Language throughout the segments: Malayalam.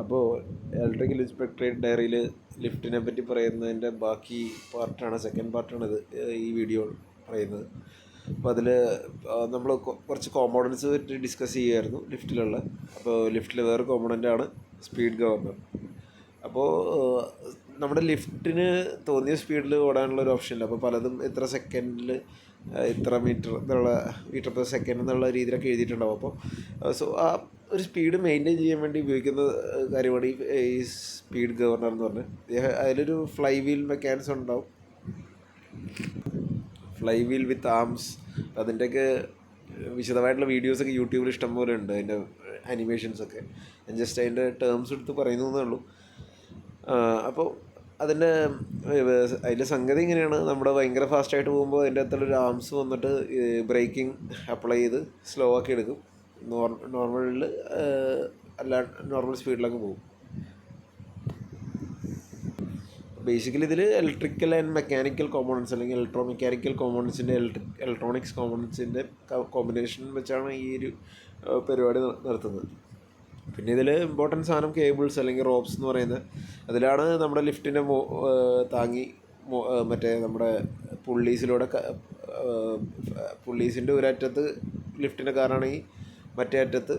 അപ്പോൾ ഇലക്ട്രിക്കൽ ഇൻസ്പെക്ടറേറ്റ് ഡയറിയിൽ ലിഫ്റ്റിനെ പറ്റി പറയുന്നതിൻ്റെ ബാക്കി പാർട്ടാണ്, സെക്കൻഡ് പാർട്ടാണിത് ഈ വീഡിയോ പറയുന്നത്. അപ്പോൾ അതിൽ നമ്മൾ കുറച്ച് കോമ്പോണൻസ് പറ്റി ഡിസ്കസ് ചെയ്യുമായിരുന്നു ലിഫ്റ്റിലുള്ള. അപ്പോൾ ലിഫ്റ്റിൽ വേറെ കോമ്പോണൻ്റാണ് സ്പീഡ് ഗവർണർ. അപ്പോൾ നമ്മുടെ ലിഫ്റ്റിന് തോന്നിയ സ്പീഡിൽ ഓടാനുള്ള ഒരു ഓപ്ഷൻ ഇല്ല. അപ്പോൾ പലതും ഇത്ര സെക്കൻഡിൽ ഇത്ര മീറ്റർ പെർ സെക്കൻഡ് എന്നുള്ള രീതിയിലൊക്കെ എഴുതിയിട്ടുണ്ടാവും. അപ്പോൾ സോ ആ ഒരു സ്പീഡ് മെയിൻറ്റെയിൻ ചെയ്യാൻ വേണ്ടി ഉപയോഗിക്കുന്ന കാര്യമാണ് ഈ സ്പീഡ് ഗവർണർ എന്ന് പറഞ്ഞാൽ. അതിലൊരു ഫ്ലൈ വീൽ മെക്കാനിസം ഉണ്ടാവും, ഫ്ലൈ വീൽ വിത്ത് ആംസ്. അതിൻ്റെയൊക്കെ വിശദമായിട്ടുള്ള വീഡിയോസൊക്കെ യൂട്യൂബിൽ ഇഷ്ടംപോലെ ഉണ്ട്, അതിൻ്റെ അനിമേഷൻസൊക്കെ. ഞാൻ ജസ്റ്റ് അതിൻ്റെ ടേംസ് എടുത്ത് പറയുന്നതേ ഉള്ളൂ. അപ്പോൾ അതിൻ്റെ സംഗതി ഇങ്ങനെയാണ്. നമ്മുടെ ഭയങ്കര ഫാസ്റ്റായിട്ട് പോകുമ്പോൾ അതിൻ്റെ അകത്തുള്ളൊരു ആംസ് വന്നിട്ട് ബ്രേക്കിംഗ് അപ്ലൈ ചെയ്ത് സ്ലോ ആക്കി എടുക്കും. നോർമലിൽ നോർമൽ സ്പീഡിലൊക്കെ പോകും. ബേസിക്കലി ഇതിൽ ഇലക്ട്രിക്കൽ ആൻഡ് മെക്കാനിക്കൽ കോമ്പോണൻസ് അല്ലെങ്കിൽ ഇലക്ട്രോ മെക്കാനിക്കൽ കോമ്പോണൻസിൻ്റെ ഇലക്ട്രോണിക്സ് കോമ്പോണൻസിൻ്റെ കോമ്പിനേഷൻ വെച്ചാണ് ഈ ഒരു പരിപാടി നടത്തുന്നത്. പിന്നെ ഇതിൽ ഇമ്പോർട്ടൻറ്റ് സാധനം കേബിൾസ് അല്ലെങ്കിൽ റോപ്സ് എന്ന് പറയുന്നത്. അതിലാണ് നമ്മുടെ ലിഫ്റ്റിൻ്റെ താങ്ങി മറ്റേ നമ്മുടെ പുള്ളീസിൻ്റെ ഒരറ്റത്ത് ലിഫ്റ്റിൻ്റെ കാറാണെങ്കിൽ മറ്റേ അറ്റത്ത്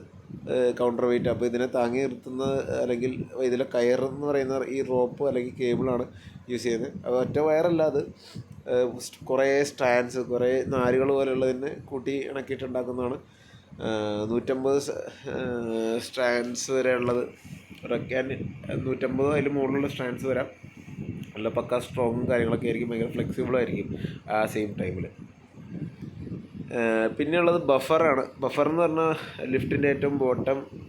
കൗണ്ടർ വെയിറ്റ്. അപ്പോൾ ഇതിനെ താങ്ങി നിർത്തുന്ന അല്ലെങ്കിൽ ഇതിലെ കയറെന്ന് പറയുന്ന ഈ റോപ്പ് അല്ലെങ്കിൽ കേബിളാണ് യൂസ് ചെയ്യുന്നത്. അത് ഒറ്റ വയറല്ല, അത് കുറേ സ്ട്രാൻഡ്സ്, കുറേ നാരുകൾ പോലെയുള്ളതിനെ കൂട്ടി ഇണക്കിയിട്ടുണ്ടാക്കുന്നതാണ്. 150 സ്ട്രാൻഡ്സ് വരെ ഉള്ളത്, ഇറക്കാൻ 150 അതിൽ മുകളിലുള്ള സ്ട്രാൻഡ്സ് വരാം. നല്ല പക്ക സ്ട്രോങ്ങും കാര്യങ്ങളൊക്കെ ആയിരിക്കും, ഭയങ്കര ഫ്ലെക്സിബിളായിരിക്കും ആ സെയിം ടൈമിൽ. പിന്നെയുള്ളത് ബഫറാണ്. ബഫർ എന്ന് പറഞ്ഞാൽ ലിഫ്റ്റിൻ്റെ ഏറ്റവും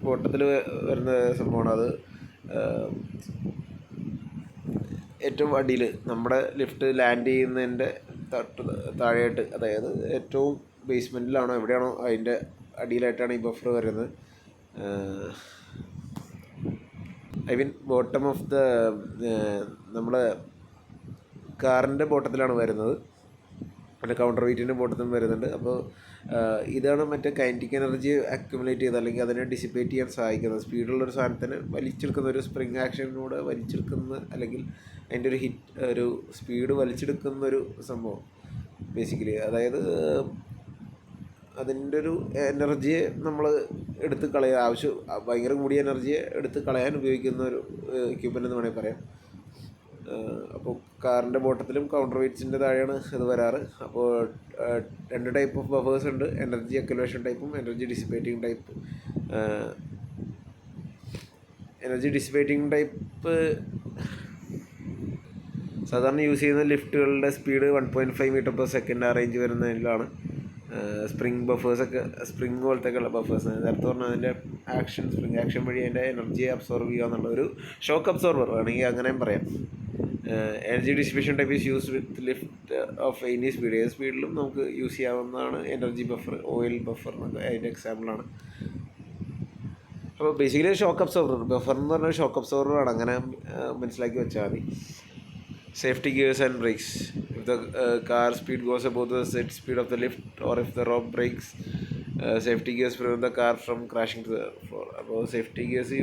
ബോട്ടത്തിൽ വരുന്ന സംഭവമാണ്. അത് ഏറ്റവും അടിയിൽ നമ്മുടെ ലിഫ്റ്റ് ലാൻഡ് ചെയ്യുന്നതിൻ്റെ താഴെയായിട്ട്, അതായത് ഏറ്റവും ബേസ്മെൻറ്റിലാണോ എവിടെയാണോ അതിൻ്റെ അടിയിലായിട്ടാണ് ഈ ബഫർ വരുന്നത്. ഐ മീൻ ബോട്ടം ഓഫ് നമ്മുടെ കാറിൻ്റെ ബോട്ടത്തിലാണ് വരുന്നത്, പിന്നെ കൗണ്ടർ വെയിറ്റിൻ്റെ ബോട്ടത്തിലും വരുന്നുണ്ട്. അപ്പോൾ ഇതാണ് മറ്റേ കൈനറ്റിക് എനർജി അക്യുമുലേറ്റ് ചെയ്ത് അല്ലെങ്കിൽ അതിനെ ഡിസിപ്പേറ്റ് ചെയ്യാൻ സഹായിക്കുന്നത്. സ്പീഡുള്ളൊരു സാധനത്തിന് വലിച്ചെടുക്കുന്ന ഒരു സ്പ്രിങ് ആക്ഷനിലൂടെ വലിച്ചെടുക്കുന്ന അല്ലെങ്കിൽ അതിൻ്റെ ഒരു സ്പീഡ് വലിച്ചെടുക്കുന്നൊരു സംഭവം ബേസിക്കലി. അതായത് അതിൻ്റെ ഒരു എനർജിയെ നമ്മൾ എടുത്ത് ഭയങ്കര കൂടിയ എനർജിയെ എടുത്ത് കളയാൻ ഉപയോഗിക്കുന്ന ഒരു എക്യുപ്മെൻ്റ് എന്ന് വേണമെങ്കിൽ പറയാം. അപ്പോൾ കാറിൻ്റെ ബോട്ടത്തിലും കൗണ്ടർ വെയിറ്റ്സിൻ്റെ താഴെയാണ് ഇത് വരാറ്. അപ്പോൾ 2 ടൈപ്പ് ഓഫ് ബഫേഴ്സ് ഉണ്ട്, എനർജി അക്യുമുലേഷൻ ടൈപ്പും energy dissipating type. Energy dissipating type സാധാരണ യൂസ് ചെയ്യുന്ന ലിഫ്റ്റുകളുടെ സ്പീഡ് 1.5 മീറ്റർ പെർ സെക്കൻഡ് ആ റേഞ്ച് വരുന്നതിലാണ്. സ്പ്രിങ് പോലത്തെയൊക്കെയുള്ള ബഫേഴ്സ്, നേരത്തെ പറഞ്ഞാൽ അതിൻ്റെ സ്പ്രിങ് ആക്ഷൻ വഴി അതിൻ്റെ എനർജിയെ അബ്സോർവ് ചെയ്യുക എന്നുള്ള ഒരു ഷോക്ക് അബ്സോർവർ വേണമെങ്കിൽ അങ്ങനെയും പറയാം. Energy distribution type is use with lift of any speed. ഏത് സ്പീഡിലും നമുക്ക് യൂസ് ചെയ്യാവുന്നതാണ് എനർജി ബഫർ. ഓയിൽ ബഫർ എന്നൊക്കെ അതിൻ്റെ എക്സാമ്പിളാണ്. അപ്പോൾ ബേസിക്കലി ഷോക്ക് അബ്സോർവർ, ബഫർ എന്ന് പറഞ്ഞാൽ ഷോക്ക് അബ്സോർവറാണ്, അങ്ങനെ മനസ്സിലാക്കി വെച്ചാൽ മതി. Safety gears and brakes. If the car speed goes above the set speed of the lift or if the rope breaks, safety gears prevent the car from crashing to the floor. അപ്പോൾ സേഫ്റ്റി ഗിയേഴ്സ്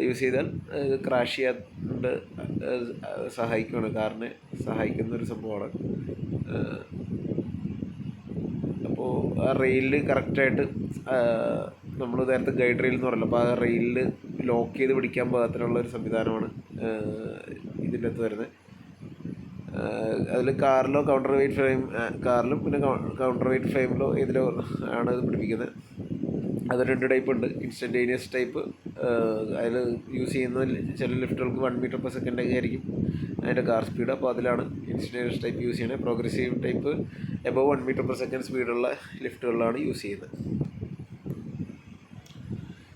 യൂസ് ചെയ്താൽ ക്രാഷ് ചെയ്യാണ്ട് കാറിനെ സഹായിക്കുന്നൊരു സംഭവമാണ്. അപ്പോൾ ആ റെയിലിൽ കറക്റ്റായിട്ട് നമ്മൾ നേരത്തെ ഗൈഡ് റെയിൽ എന്ന് പറഞ്ഞല്ലോ, അപ്പോൾ ആ റെയിലിൽ ലോക്ക് ചെയ്ത് പിടിക്കാൻ പാകത്തിനുള്ളൊരു സംവിധാനമാണ് ഇതിൻ്റെ അകത്ത് വരുന്നത്. അതിൽ കാറിലോ കൗണ്ടർ വെയിറ്റ് ഫ്രെയിം, കാറിലും പിന്നെ കൗണ്ടർ വെയിറ്റ് ഫ്രെയിമിലോ ഇതിലോ ആണ് ഇത് പിടിപ്പിക്കുന്നത്. അത് 2 ടൈപ്പ് ഉണ്ട്. ഇൻസ്റ്റൻറ്റേനിയസ് ടൈപ്പ്, അതിൽ യൂസ് ചെയ്യുന്ന ചില ലിഫ്റ്റുകൾക്ക് 1 മീറ്റർ പെർ സെക്കൻഡ് ഒക്കെ ആയിരിക്കും അതിൻ്റെ കാർ സ്പീഡ്. അപ്പോൾ അതിലാണ് ഇൻസ്റ്റൻറ്റേനിയസ് ടൈപ്പ് യൂസ് ചെയ്യുന്നത്. Progressive type above 1 metre per second സ്പീഡുള്ള ലിഫ്റ്റുകളിലാണ് യൂസ് ചെയ്യുന്നത്.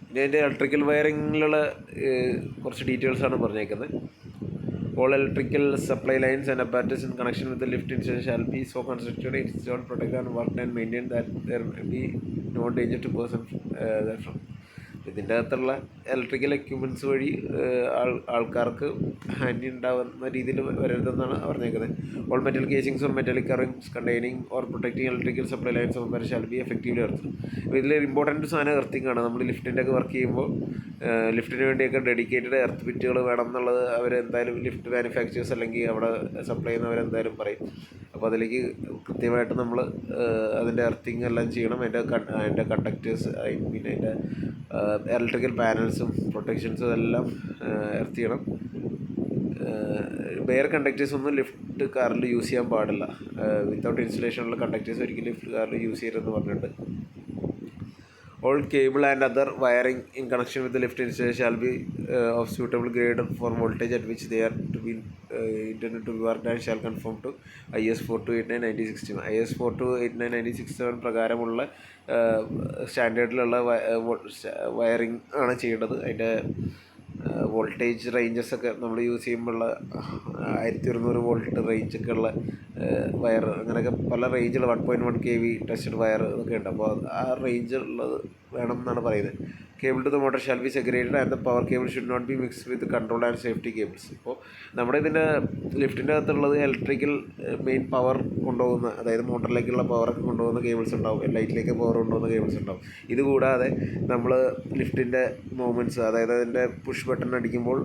ഇനി അതിൻ്റെ ഇലക്ട്രിക്കൽ വയറിങ്ങിലുള്ള കുറച്ച് ഡീറ്റെയിൽസാണ് പറഞ്ഞേക്കുന്നത്. All electrical supply lines and apparatus in connection with the lift installation shall be so constructed, installed, protected and worked and maintained that there may be no danger to person therefrom. ഇതിൻ്റെ അകത്തുള്ള ഇലക്ട്രിക്കൽ എക്യുപ്മെൻറ്റ്സ് വഴി ആൾക്കാർക്ക് ഹാനി ഉണ്ടാവുന്ന രീതിയിൽ വരരുതെന്നാണ് പറഞ്ഞേക്കുന്നത്. All metal casings or metallic coverings containing or protecting electrical supply lines of വരെ ഷാൽ ബി എഫക്റ്റീവ്ലി എർത്ത്. ഇതിൽ ഇമ്പോർട്ടൻറ്റ് സാധനം എർത്തിങ് ആണ്. നമ്മൾ ലിഫ്റ്റിൻ്റെ ഒക്കെ വർക്ക് ചെയ്യുമ്പോൾ ലിഫ്റ്റിന് വേണ്ടിയൊക്കെ ഡെഡിക്കേറ്റഡ് എർത്ത് ബിറ്റുകൾ വേണം എന്നുള്ളത് അവരെന്തായാലും ലിഫ്റ്റ് മാനുഫാക്ചേഴ്സ് അല്ലെങ്കിൽ അവിടെ സപ്ലൈ ചെയ്യുന്നവരെന്തായാലും പറയും. അപ്പോൾ അതിലേക്ക് കൃത്യമായിട്ട് നമ്മൾ അതിൻ്റെ എർത്തിങ് എല്ലാം ചെയ്യണം. അതിൻ്റെ കണ്ടക്ടേഴ്സ് പിന്നെ അതിൻ്റെ ഇലക്ട്രിക്കൽ പാനൽസും പ്രൊട്ടക്ഷൻസും എല്ലാം എർത്ത് ചെയ്യണം. ബെയർ കണ്ടക്ടേഴ്സ് ഒന്നും ലിഫ്റ്റ് കാറിൽ യൂസ് ചെയ്യാൻ പാടില്ല. വിത്തൗട്ട് ഇൻസുലേഷനുള്ള കണ്ടക്ടേഴ്സ് ഒരിക്കലും ലിഫ്റ്റ് കാറിൽ യൂസ് ചെയ്യരുതെന്ന് പറഞ്ഞിട്ടുണ്ട്. All cable and other wiring in connection with the lift installation shall be of suitable grade for voltage at which they are to be intended to be worked and shall conform to IS 4289-1967. IS 4289-1967 പ്രകാരമുള്ള സ്റ്റാൻഡേർഡിലുള്ള വയറിംഗ് ആണ് ചെയ്യേണ്ടത്. അതിൻ്റെ വോൾട്ടേജ് റേഞ്ചസൊക്കെ നമ്മൾ യൂസ് ചെയ്യുമ്പോഴുള്ള 1200 വോൾട്ട് റേഞ്ചൊക്കെ ഉള്ള വയർ, അങ്ങനെയൊക്കെ പല റേഞ്ചുള്ള 1.1 kV ടെസ്റ്റഡ് വയർ ഒക്കെ ഉണ്ട്. അപ്പോൾ ആ റേഞ്ചുള്ളത് വേണം എന്നാണ് പറയുന്നത്. Cable to the motor shall be segregated and the power cable should not be mixed with control and safety cables. ഇപ്പോൾ നമ്മുടെ ഇതിൻ്റെ ലിഫ്റ്റിൻ്റെ അകത്തുള്ളത് ഇലക്ട്രിക്കൽ മെയിൻ പവർ കൊണ്ടുപോകുന്ന, അതായത് മോട്ടറിലേക്കുള്ള പവറൊക്കെ കൊണ്ടുപോകുന്ന കേബിൾസ് ഉണ്ടാവും, ലൈറ്റിലേക്ക് പവർ കൊണ്ടുപോകുന്ന കേബിൾസ് ഉണ്ടാവും. ഇതുകൂടാതെ നമ്മൾ ലിഫ്റ്റിൻ്റെ മൂവ്മെൻറ്റ്സ്, അതായത് അതിൻ്റെ പുഷ് ബട്ടൺ അടിക്കുമ്പോൾ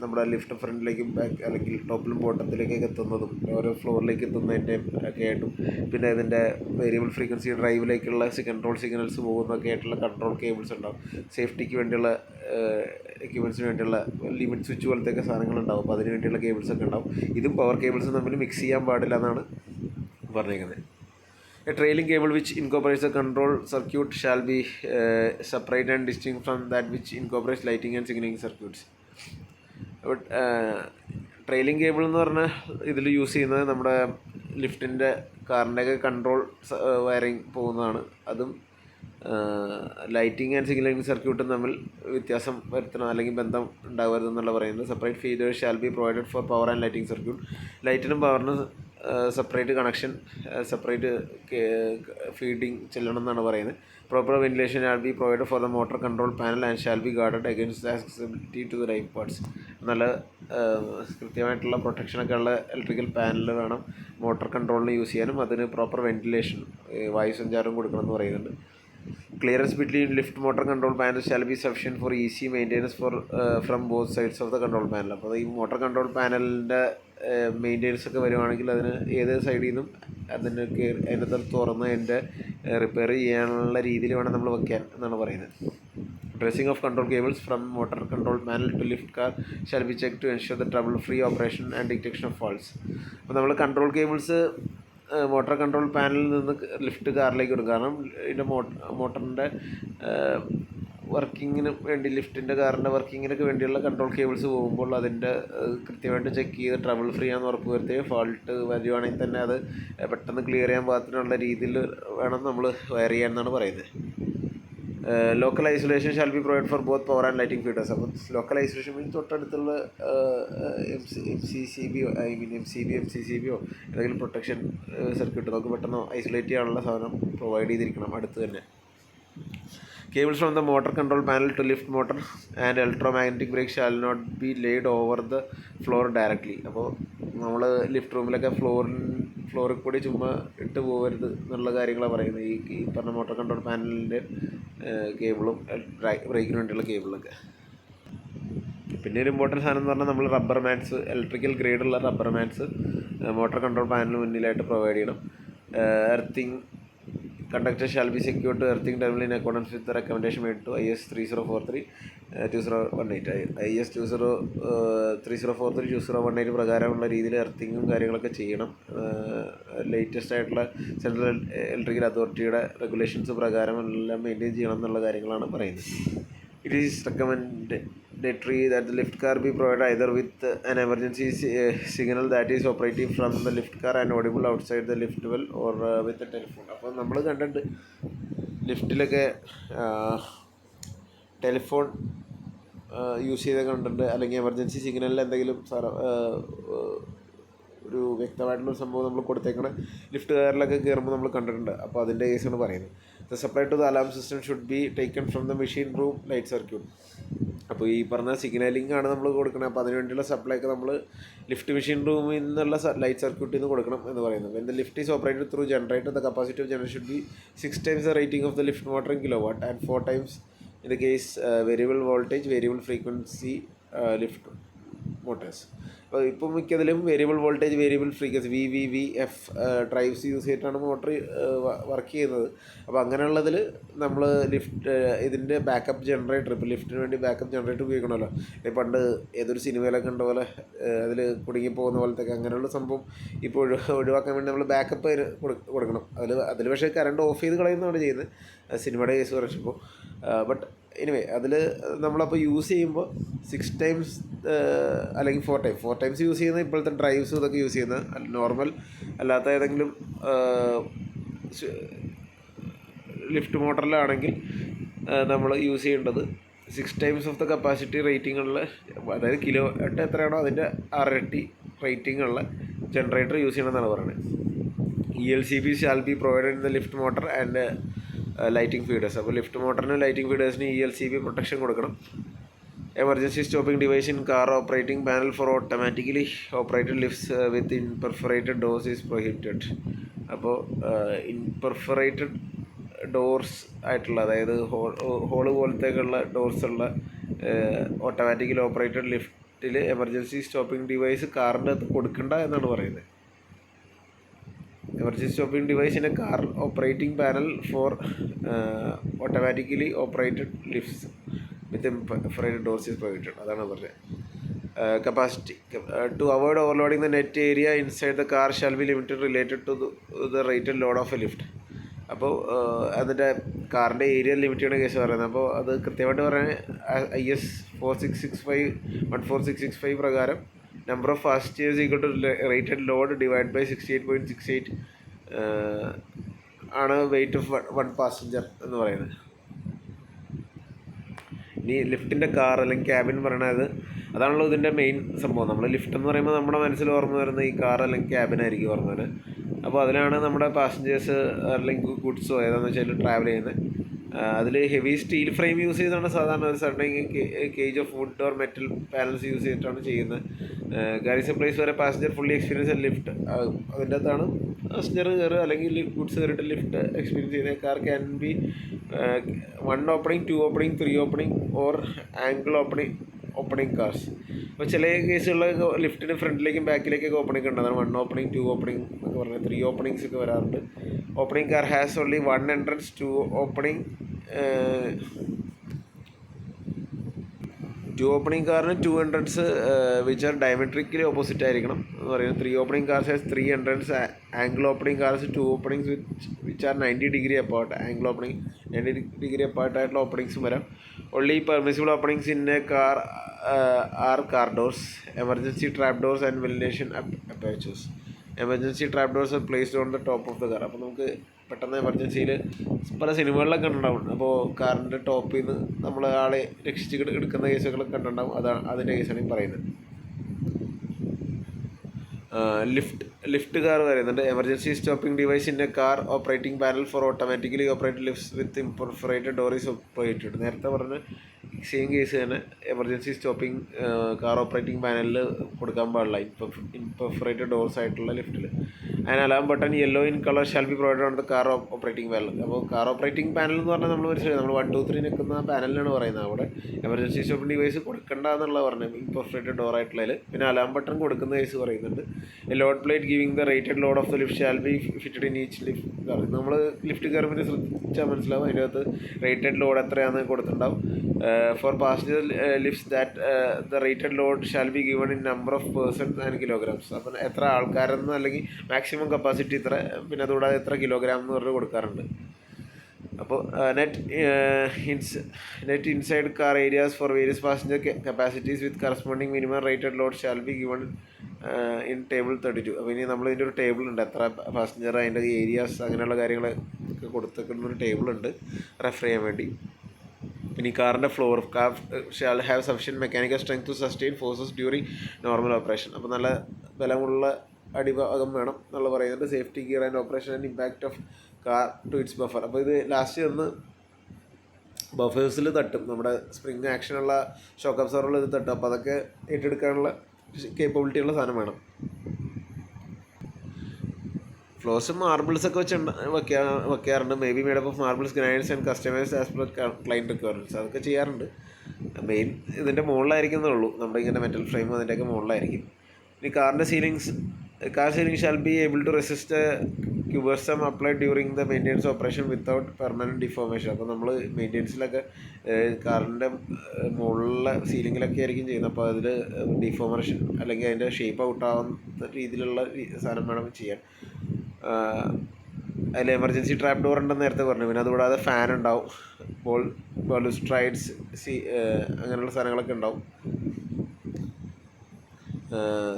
നമ്മുടെ ലിഫ്റ്റ് ഫ്രണ്ടിലേക്കും ബാക്ക് അല്ലെങ്കിൽ ടോപ്പിലും ബോട്ടത്തിലേക്കൊക്കെ എത്തുന്നതും ഓരോ ഫ്ലോറിലേക്ക് എത്തുന്നതിൻ്റെ ഒക്കെ ആയിട്ടും പിന്നെ ഇതിൻ്റെ വേരിയബിൾ ഫ്രീക്വൻസി ഡ്രൈവിലേക്കുള്ള കൺട്രോൾ സിഗ്നൽസ് പോകുന്നതൊക്കെ ആയിട്ടുള്ള കൺട്രോൾ കേബിൾസ് ഉണ്ടാവും. സേഫ്റ്റിക്ക് വേണ്ടിയുള്ള എക്യുപ്മെൻറ്റ്സിന് വേണ്ടിയുള്ള ലിമിറ്റ് സ്വിച്ച് പോലത്തെയൊക്കെ സാധനങ്ങളുണ്ടാവും. അപ്പോൾ അതിന് വേണ്ടിയുള്ള കേബിൾസൊക്കെ ഉണ്ടാവും. ഇതും പവർ കേബിൾസും തമ്മിൽ മിക്സ് ചെയ്യാൻ പാടില്ല എന്നാണ് പറഞ്ഞേക്കുന്നത്. A trailing cable which incorporates a control circuit shall be separate and distinct from that which incorporates lighting and signaling circuits. Trailing cable എന്ന് പറഞ്ഞാൽ ഇതിൽ യൂസ് ചെയ്യുന്നത് നമ്മുടെ ലിഫ്റ്റിൻ്റെ കാറിൻ്റെയൊക്കെ കൺട്രോൾ വയറിങ് പോകുന്നതാണ്. അതും ലൈറ്റിംഗ് ആൻഡ് സിഗ്നലിംഗ് സർക്യൂട്ടും തമ്മിൽ വ്യത്യാസം വരുത്തണം, അല്ലെങ്കിൽ ബന്ധം ഉണ്ടാവരുതെന്നുള്ള പറയുന്നത്. Separate feeders shall be provided for power and lighting circuit. ലൈറ്റിനും പവറിനും സെപ്പറേറ്റ് കണക്ഷൻ, സെപ്പറേറ്റ് ഫീഡിങ് ചെല്ലണം എന്നാണ് പറയുന്നത്. Proper ventilation shall be provided for the motor control panel and shall be guarded against the accessibility to the life parts. നല്ല കൃത്യമായിട്ടുള്ള പ്രൊട്ടക്ഷനൊക്കെ ഉള്ള ഇലക്ട്രിക്കൽ പാനൽ വേണം മോട്ടോർ കൺട്രോളിന് യൂസ് ചെയ്യാനും. അതിന് പ്രോപ്പർ വെന്റിലേഷൻ, വായുസഞ്ചാരം കൊടുക്കണം എന്ന് പറയുന്നുണ്ട്. Clearance between lift motor control panels shall be sufficient for easy maintenance from both sides of the control panel. അപ്പോൾ ഈ മോട്ടോർ കൺട്രോൾ പാനലിൻ്റെ മെയിൻ്റെനൻസ് ഒക്കെ വരുവാണെങ്കിൽ അതിന് ഏത് സൈഡിൽ നിന്നും അതിനകത്ത് തുറന്ന് അതിൻ്റെ റിപ്പയർ ചെയ്യാനുള്ള രീതിയിൽ വേണം നമ്മൾ വയ്ക്കാൻ എന്നാണ് പറയുന്നത്. Tracing of control cables from motor control panel to lift car shall be checked to ensure the trouble-free operation and detection of faults. അപ്പോൾ നമ്മൾ കൺട്രോൾ കേബിൾസ് മോട്ടോർ കൺട്രോൾ പാനലിൽ നിന്ന് ലിഫ്റ്റ് കാറിലേക്ക് ഇടും. കാരണം ഇതിൻ്റെ മോട്ടറിൻ്റെ വർക്കിങ്ങിന് വേണ്ടി, ലിഫ്റ്റിൻ്റെ കാറിൻ്റെ വർക്കിങ്ങിനൊക്കെ വേണ്ടിയുള്ള കൺട്രോൾ കേബിൾസ് പോകുമ്പോൾ അതിൻ്റെ കൃത്യമായിട്ട് ചെക്ക് ചെയ്ത് ട്രബിൾ ഫ്രീ ആണെന്ന് ഉറപ്പ് വരുത്തുകയും ഫാൾട്ട് വരുവാണെങ്കിൽ തന്നെ അത് പെട്ടെന്ന് ക്ലിയർ ചെയ്യാൻ പാകത്തിനുള്ള രീതിയിൽ വേണം നമ്മൾ വയർ ചെയ്യാമെന്നാണ് പറയുന്നത്. Local isolation shall be provide for both power and lighting feeders. അപ്പോൾ ലോക്കൽ ഐസൊലേഷൻ മീൻസ് തൊട്ടടുത്തുള്ള MCCB ഏതെങ്കിലും പ്രൊട്ടക്ഷൻ സർക്യൂട്ട് നമുക്ക് പെട്ടെന്ന് ഐസൊലേറ്റ് ചെയ്യാനുള്ള സാധനം പ്രൊവൈഡ് ചെയ്തിരിക്കണം അടുത്ത് തന്നെ. Cables from the motor control panel to lift motor and electromagnetic brake shall not be laid over the floor directly. അപ്പോൾ നമ്മൾ ലിഫ്റ്റ് റൂമിലൊക്കെ ഫ്ലോറിൽ കൂടി ചുമ്മാ ഇട്ട് പോകരുത് എന്നുള്ള കാര്യങ്ങളാണ് പറയുന്നത്. ഈ പറഞ്ഞ മോട്ടോർ കൺട്രോൾ പാനലിൻ്റെ കേബിളും ബ്രേക്കിന് വേണ്ടിയുള്ള കേബിളൊക്കെ. പിന്നെ ഒരു ഇമ്പോർട്ടൻറ്റ് സാധനം എന്ന് പറഞ്ഞാൽ നമ്മൾ റബ്ബർ മാറ്റ്സ്, ഇലക്ട്രിക്കൽ ഗ്രേഡുള്ള റബ്ബർ മാറ്റ്സ് മോട്ടോർ കൺട്രോൾ പാനലിന് മുന്നിലായിട്ട് പ്രൊവൈഡ് ചെയ്യണം. Earthing conductor shall be secured to earthing terminal in accordance with the recommendation made to IS 3043-2018. IS 3043-2018 പ്രകാരമുള്ള രീതിയിൽ എർത്തിങ്ങും കാര്യങ്ങളൊക്കെ ചെയ്യണം. ലേറ്റസ്റ്റ് ആയിട്ടുള്ള സെൻട്രൽ ഇലക്ട്രിക്കൽ അതോറിറ്റിയുടെ റെഗുലേഷൻസ് പ്രകാരം എല്ലാം മെയിൻറ്റെയിൻ ചെയ്യണം എന്നുള്ള കാര്യങ്ങളാണ് പറയുന്നത്. It is recommendatory that the lift car be provided either with an emergency signal that is operative from the lift car and audible outside the lift well or with a telephone. അപ്പോൾ നമ്മൾ കണ്ടിട്ട് ലിഫ്റ്റിലൊക്കെ ടെലിഫോൺ യൂസ് ചെയ്ത് കണ്ടിട്ടുണ്ട്, അല്ലെങ്കിൽ എമർജൻസി സിഗ്നലിൽ എന്തെങ്കിലും ഒരു വ്യക്തമായിട്ടുള്ള സംഭവം നമ്മൾ കൊടുത്തേക്കണ ലിഫ്റ്റ് കാറിലൊക്കെ കയറുമ്പോൾ നമ്മൾ കണ്ടിട്ടുണ്ട്. അപ്പോൾ അതിൻ്റെ കേസാണ് പറയുന്നത്. The supply to the alarm system should be taken from the machine room light circuit. അപ്പോൾ ഈ പറഞ്ഞ സിഗ്നലിംഗ് ആണ് നമ്മൾ കൊടുക്കുന്നത്. അപ്പോൾ അതിനുവേണ്ടിയുള്ള സപ്ലൈ ഒക്കെ നമ്മൾ ലിഫ്റ്റ് മെഷീൻ റൂമിൽ നിന്നുള്ള ലൈറ്റ് സർക്യൂട്ടിൽ നിന്ന് കൊടുക്കണം എന്ന് പറയുന്നത്. When the lift is operated through generator, the capacity of generator should be 6 times the rating of the lift motor in kilowatt and 4 times in the case variable voltage, variable frequency lift motors. അപ്പോൾ ഇപ്പം മിക്കതിലും variable voltage, variable frequency VVVF drives use ചെയ്തിട്ടാണ് മോട്ടർ വർക്ക് ചെയ്യുന്നത്. അപ്പോൾ അങ്ങനെയുള്ളതിൽ നമ്മൾ ഇതിൻ്റെ ബാക്കപ്പ് ജനറേറ്റർ, ഇപ്പോൾ ലിഫ്റ്റിന് വേണ്ടി ബാക്കപ്പ് ജനറേറ്റർ ഉപയോഗിക്കണമല്ലോ. പണ്ട് ഏതൊരു സിനിമയിലൊക്കെ ഉണ്ട പോലെ അതിൽ കുടുങ്ങിപ്പോകുന്ന പോലത്തെ അങ്ങനെയുള്ള സംഭവം ഇപ്പോൾ ഒഴിവാക്കാൻ വേണ്ടി നമ്മൾ ബാക്കപ്പ് കൊടുക്കണം. അതിൽ പക്ഷേ കറണ്ട് ഓഫ് ചെയ്ത് കളയുന്നതാണ് ചെയ്യുന്നത്, സിനിമയുടെ കേസ് കുറച്ചപ്പോൾ. ബട്ട് എനിവേ അതിൽ നമ്മളപ്പോൾ യൂസ് ചെയ്യുമ്പോൾ 6 times അല്ലെങ്കിൽ 4 times യൂസ് ചെയ്യുന്ന ഇപ്പോഴത്തെ ഡ്രൈവ്സ് ഇതൊക്കെ യൂസ് ചെയ്യുന്ന നോർമൽ അല്ലാത്ത ഏതെങ്കിലും ലിഫ്റ്റ് മോട്ടറിലാണെങ്കിൽ നമ്മൾ യൂസ് ചെയ്യേണ്ടത് 6 times ഓഫ് ദ കപ്പാസിറ്റി റേറ്റിംഗുള്ള, അതായത് കിലോ വാട്ട് എത്രയാണോ അതിൻ്റെ 6 ഇരട്ടി റേറ്റിംഗുള്ള ജനറേറ്റർ യൂസ് ചെയ്യണമെന്നാണ് പറയുന്നത്. ELCB shall be provided in the lift motor and lighting feeders. അപ്പോൾ ലിഫ്റ്റ് മോട്ടറിന് ലൈറ്റിംഗ് ഫീഡേഴ്സിന് ELCB പ്രൊട്ടക്ഷൻ കൊടുക്കണം. Emergency stopping device in car operating panel for automatically operated lifts with imperforated doors is prohibited. അപ്പോൾ ഇൻപെർഫറേറ്റഡ് ഡോർസ് ആയിട്ടുള്ള, അതായത് ഹോള് പോലത്തേക്കുള്ള ഡോർസുള്ള ഓട്ടോമാറ്റിക്കലി ഓപ്പറേറ്റഡ് ലിഫ്റ്റിൽ എമർജൻസി സ്റ്റോപ്പിംഗ് ഡിവൈസ് കാറിൻ്റെ അകത്ത് കൊടുക്കണ്ട എന്നാണ് പറയുന്നത്. Emergency stopping device in a car operating panel for automatically operated lifts with imperforated doors is prohibited. അതാണ് പറഞ്ഞത്. Capacity to avoid overloading the net area inside the car shall be limited related to the rated load of a lift. അപ്പോൾ അതിൻ്റെ കാറിൻ്റെ ഏരിയ ലിമിറ്റ് ചെയ്യുന്ന കേസ് പറയുന്നത്. അപ്പോൾ അത് കൃത്യമായിട്ട് പറയാൻ IS 1465 പ്രകാരം number of passengers equal to rated load divide by 68.68 ആണ് വെയിറ്റ് ഓഫ് 1 പാസഞ്ചർ എന്ന് പറയുന്നത്. ഇനി ലിഫ്റ്റിൻ്റെ കാർ അല്ലെങ്കിൽ ക്യാബിൻ പറയണത് അതാണല്ലോ ഇതിൻ്റെ മെയിൻ സംഭവം. നമ്മൾ ലിഫ്റ്റ് എന്ന് പറയുമ്പോൾ നമ്മുടെ മനസ്സിൽ ഓർമ്മ വരുന്നത് ഈ കാർ അല്ലെങ്കിൽ ക്യാബിനായിരിക്കും ഓർമ്മ വരുന്നത്. അപ്പോൾ അതിലാണ് നമ്മുടെ പാസഞ്ചേഴ്സ് അല്ലെങ്കിൽ ഗുഡ്സോ ഏതാണെന്ന് വെച്ചാൽ ട്രാവൽ ചെയ്യുന്നത്. അതിൽ ഹെവി സ്റ്റീൽ ഫ്രെയിം യൂസ് ചെയ്താണ് സാധാരണ ഒരു sudden cage of wood or metal panels use ചെയ്തിട്ടാണ് ചെയ്യുന്നത്. ഗാരീസ് പ്ലേസ് വരെ പാസഞ്ചർ ഫുള്ളി എക്സ്പീരിയൻസ് ലിഫ്റ്റ്, അതിൻ്റെ അകത്താണ് പാസഞ്ചർ കയറുക അല്ലെങ്കിൽ ഗുഡ്സ് കയറിയിട്ട് ലിഫ്റ്റ് എക്സ്പീരിയൻസ് ചെയ്യുന്നത്. Car can be 1 opening, 2 opening, 3 opening or angle opening cars. അപ്പോൾ ചില കേസുകളിൽ ലിഫ്റ്റിന് ഫ്രണ്ടിലേക്കും ബാക്കിലേക്കൊക്കെ ഓപ്പണിംഗ് ഉണ്ട്. അതാണ് 1 opening, 2 opening എന്നൊക്കെ പറഞ്ഞാൽ 3 openings ഒക്കെ വരാറുണ്ട്. Opening car has only 1 entrance, 2 opening. 2 opening കാറിന് 2 entrance which are diametrically opposite ആയിരിക്കണം എന്ന് പറയുന്നത്. 3 opening cars has 3 entrance. Angle opening cars 2 openings which are 90 degree apart. Angle opening 90 degree apart ആയിട്ടുള്ള ഓപ്പണിങ്സും വരാം. only permissible openings in a car are car doors, emergency trap doors and ventilation apertures. Emergency trap doors are placed on the top of the car. അപ്പോൾ നമുക്ക് പെട്ടെന്ന് എമർജൻസിയിൽ പല സിനിമകളിലൊക്കെ കണ്ടിട്ടുണ്ടാവും. അപ്പോൾ കാറിൻ്റെ ടോപ്പിൽ നിന്ന് നമ്മൾ ആളെ രക്ഷിച്ച് എടുക്കുന്ന കേസുകളൊക്കെ കണ്ടിട്ടുണ്ടാവും. അതാണ് അതിൻ്റെ കേസാണ് ഈ പറയുന്നത്. ലിഫ്റ്റ് കാർ പറയുന്നുണ്ട്. Emergency stopping device in a car operating panel for automatically operated lifts with imperforated door is prohibited. നേരത്തെ പറഞ്ഞ സെയിം കേസ് തന്നെ എമർജൻസി സ്റ്റോപ്പിംഗ് കാർ ഓപ്പറേറ്റിംഗ് പാനലിൽ കൊടുക്കാൻ പാടില്ല ഇംപെർഫറേറ്റഡ് ഡോർസ് ആയിട്ടുള്ള ലിഫ്റ്റിൽ. And alarm button yellow in colour shall be provided on the car operating panel. അപ്പോൾ കാർ ഓപ്പറേറ്റിംഗ് പാനൽ എന്ന് പറഞ്ഞാൽ നമ്മൾ മനസ്സിലായി, നമ്മൾ 1, 2, 3 നിൽക്കുന്ന പാനലിനാണ് പറയുന്നത്. അവിടെ എമർജൻസി സ്റ്റോപ്പിംഗ് ഡിവൈസ് കൊടുക്കണ്ട എന്നുള്ള പറഞ്ഞത് ഇംപെർഫറേറ്റഡ് ഡോർ ആയിട്ടുള്ളതിൽ. പിന്നെ അലാം ബട്ടൺ കൊടുക്കുന്ന കേസ് പറയുന്നുണ്ട്. A load plate giving the rated load of the lift shall be fitted in each lift. നമ്മൾ ലിഫ്റ്റ് കയറുമ്പോൾ ശ്രദ്ധിച്ചാൽ മനസ്സിലാവും, അതിൻ്റെ അകത്ത് റേറ്റഡ് ലോഡ് എത്രയാണെന്ന് കൊടുത്തിട്ടുണ്ടാവും. For passenger lifts that the rated load shall be given in number of persons and kilograms. അപ്പം എത്ര ആൾക്കാരെന്ന് അല്ലെങ്കിൽ മാക്സിമം കപ്പാസിറ്റി ഇത്ര, പിന്നെ അതുകൂടാതെ എത്ര കിലോഗ്രാം എന്ന് പറഞ്ഞ് കൊടുക്കാറുണ്ട്. അപ്പോൾ net inside car areas for various passenger capacities with corresponding minimum rated load shall be given in table 32. അപ്പോൾ ഇനി നമ്മൾ ഇതിൻ്റെ ഒരു ടേബിൾ ഉണ്ട്, എത്ര പാസഞ്ചർ അതിൻ്റെ ഏരിയാസ് അങ്ങനെയുള്ള കാര്യങ്ങളൊക്കെ കൊടുത്തിട്ടുള്ളൊരു ടേബിളുണ്ട് റെഫർ ചെയ്യാൻ വേണ്ടി. പിന്നെ ഈ കാറിൻ്റെ floor shall have sufficient mechanical strength to sustain forces during normal operation. അപ്പോൾ നല്ല ബലമുള്ള അടിഭാഗം വേണം എന്നുള്ള പറയുന്നുണ്ട്. Safety gear and operation and impact of car to its buffer. അപ്പോൾ ഇത് ലാസ്റ്റ് ഒന്ന് ബഫേഴ്സിൽ തട്ടും, നമ്മുടെ സ്പ്രിങ് ആക്ഷനുള്ള ഷോക്ക് അബ്സോർബറിൽ ഇത് തട്ടും. അപ്പോൾ അതൊക്കെ ഏറ്റെടുക്കാനുള്ള കേപ്പബിലിറ്റി ഉള്ള സാധനം വേണം. ഫ്ലോസും മാർബിൾസൊക്കെ വെച്ച് വെക്കാറുണ്ട്. May be made of marbles, granites and customise as per client requirements. അതൊക്കെ ചെയ്യാറുണ്ട്. മെയിൻ ഇതിൻ്റെ മുകളിലായിരിക്കുന്നേ ഉള്ളൂ, നമ്മുടെ ഇങ്ങനെ മെറ്റൽ ഫ്രെയിം അതിൻ്റെയൊക്കെ മുകളിലായിരിക്കും. ഇനി കാറിൻ്റെ car ceiling shall be able to resist ക്യൂബർസം applied during the maintenance operation without permanent deformation. അപ്പോൾ നമ്മൾ മെയിൻ്റെനൻസിലൊക്കെ കാറിൻ്റെ മുകളിലെ സീലിങ്ങിലൊക്കെ ആയിരിക്കും ചെയ്യുന്നത്. അപ്പോൾ അതിൽ ഡിഫോർമേഷൻ അല്ലെങ്കിൽ അതിൻ്റെ ഷേപ്പ് ഔട്ടാവുന്ന രീതിയിലുള്ള സാധനം വേണം ചെയ്യാൻ. അതിൽ എമർജൻസി ട്രാപ്പ് ഡോർ ഉണ്ടെന്ന് നേരത്തെ പറഞ്ഞു. പിന്നെ അതുകൂടാതെ ഫാൻ ഉണ്ടാവും, ബാലുസ്ട്രൈഡ്സ്, അങ്ങനെയുള്ള സാധനങ്ങളൊക്കെ ഉണ്ടാവും.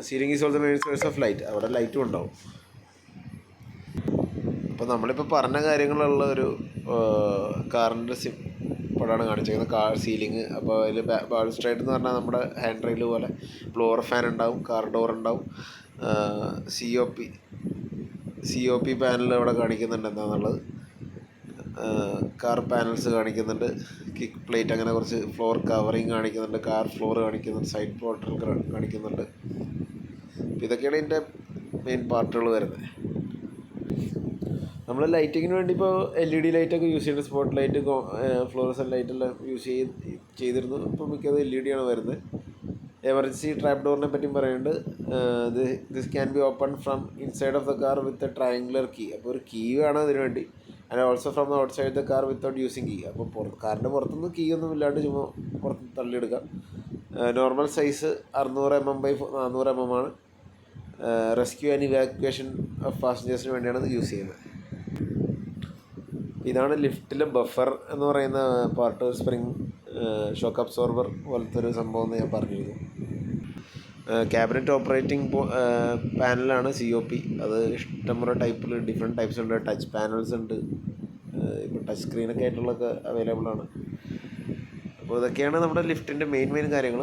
Ceiling is also main source of light, അവിടെ ലൈറ്റും ഉണ്ടാവും. അപ്പോൾ നമ്മളിപ്പോൾ പറഞ്ഞ കാര്യങ്ങളുള്ള ഒരു കാറിൻ്റെ പടമാണ് കാണിച്ചിരിക്കുന്നത്, കാർ സീലിംഗ്. അപ്പോൾ അതിൽ ബാലുസ്ട്രൈഡ് എന്ന് പറഞ്ഞാൽ നമ്മുടെ ഹാൻഡ് റെയിൽ പോലെ ഫ്ലോർ ഫാൻ ഉണ്ടാവും, കാർ ഡോർ ഉണ്ടാവും, COP പാനൽ അവിടെ കാണിക്കുന്നുണ്ട് എന്താണെന്നുള്ളത്, കാർ പാനൽസ് കാണിക്കുന്നുണ്ട്, കിക്ക് പ്ലേറ്റ്, അങ്ങനെ കുറച്ച് ഫ്ലോർ കവറിങ് കാണിക്കുന്നുണ്ട്, കാർ ഫ്ലോർ കാണിക്കുന്നുണ്ട്, സൈഡ് പോർട്ടൽ കാണിക്കുന്നുണ്ട്. ഇതൊക്കെയാണ് ഇതിൻ്റെ മെയിൻ പാർട്ടുകൾ വരുന്നത്. നമ്മൾ ലൈറ്റിങ്ങിന് വേണ്ടി ഇപ്പോൾ LED ലൈറ്റൊക്കെ യൂസ് ചെയ്യുന്നുണ്ട്, സ്പോട്ട് ലൈറ്റ്, ഫ്ലോറസെൻ്റ് ലൈറ്റെല്ലാം ചെയ്തിരുന്നു. ഇപ്പോൾ മിക്കത് LED ആണ് വരുന്നത്. എമർജൻസി ട്രാപ്പ് ഡോറിനെ പറ്റിയും പറയുന്നുണ്ട്. This can be open from inside of the car with a triangular key. അപ്പോൾ ഒരു കീ വേണം അതിന് വേണ്ടി. And also from the outside the car without using key. അപ്പോൾ കാറിൻ്റെ പുറത്തുനിന്ന് കീ ഒന്നും ഇല്ലാണ്ട് ചുമ്മാ പുറത്ത് തള്ളിയെടുക്കാം. Normal size 600 mm by 400 mm ആണ്. റെസ്ക്യൂ ആൻഡ് ഇവാക്വേഷൻ ഓഫ് പാസഞ്ചേഴ്സിന് വേണ്ടിയാണ് ഇത് യൂസ് ചെയ്യുന്നത്. ഇതാണ് ലിഫ്റ്റിലെ ബഫർ എന്ന് പറയുന്ന പാർട്ട്. സ്പ്രിങ് ഷോക്ക് അബ്സോർബർ പോലത്തെ ഒരു സംഭവം എന്ന് ഞാൻ പറഞ്ഞിരുന്നു. ക്യാബിനറ്റ് ഓപ്പറേറ്റിംഗ് പാനലാണ് COP. അത് ഇഷ്ടംപോലെ ടൈപ്പിൽ ഡിഫറെൻറ്റ് ടൈപ്സ് ഉണ്ട്. ടച്ച് പാനൽസ് ഉണ്ട്, ഇപ്പോൾ ടച്ച് സ്ക്രീനൊക്കെ ആയിട്ടുള്ളതൊക്കെ അവൈലബിൾ ആണ്. അപ്പോൾ ഇതൊക്കെയാണ് നമ്മുടെ ലിഫ്റ്റിൻ്റെ മെയിൻ കാര്യങ്ങൾ.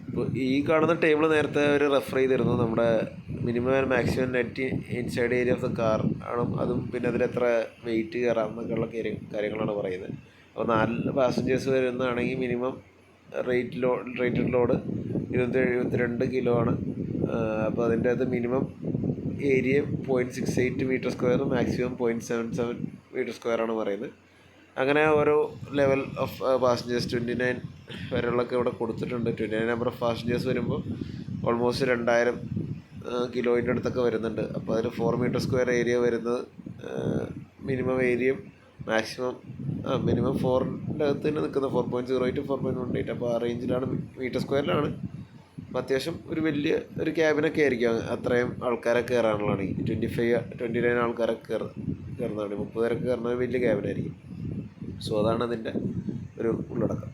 ഇപ്പോൾ ഈ കാണുന്ന ടേബിൾ നേരത്തെ അവർ റെഫർ ചെയ്തിരുന്നു, നമ്മുടെ minimum and maximum net inside area of the car ആണ്. അതും പിന്നെ അതിലെത്ര വെയിറ്റ് കയറാം എന്നൊക്കെയുള്ള കാര്യങ്ങളാണ് പറയുന്നത്. അപ്പോൾ 4 പാസഞ്ചേഴ്സ് വരുന്നതാണെങ്കിൽ മിനിമം റേറ്റഡ് ലോഡ് 272 കിലോ ആണ്. അപ്പോൾ അതിൻ്റെ അത് minimum area 0.68 metre square, maximum 0.77 metre square ആണ് പറയുന്നത്. അങ്ങനെ ഓരോ ലെവൽ ഓഫ് പാസഞ്ചേഴ്സ് 29 വരെയുള്ളതൊക്കെ ഇവിടെ കൊടുത്തിട്ടുണ്ട്. 29 നമ്പർ ഓഫ് പാസഞ്ചേഴ്സ് വരുമ്പോൾ ഓൾമോസ്റ്റ് 2000 കിലോയിൻ്റെ അടുത്തൊക്കെ വരുന്നുണ്ട്. അപ്പോൾ അതിൽ 4 മീറ്റർ സ്ക്വയർ ഏരിയ വരുന്നത് മിനിമം ഏരിയയും മിനിമം 4ൻ്റെ അകത്ത് തന്നെ നിൽക്കുന്നത് 4.08 4.18. അപ്പോൾ ആ റേഞ്ചിലാണ്, മീറ്റർ സ്ക്വയറിലാണ്. അപ്പോൾ അത്യാവശ്യം ഒരു വലിയ ഒരു ക്യാബിനൊക്കെ ആയിരിക്കും. അത്രയും ആൾക്കാരൊക്കെ കയറാനുള്ളതാണെങ്കിൽ 29 ആൾക്കാരൊക്കെ കയറുന്നതാണ്. 30 പേരൊക്കെ കയറുന്ന ഒരു വലിയ ക്യാബിനായിരിക്കും. സോ അതാണ് അതിൻ്റെ ഒരു ഉള്ളടക്കം.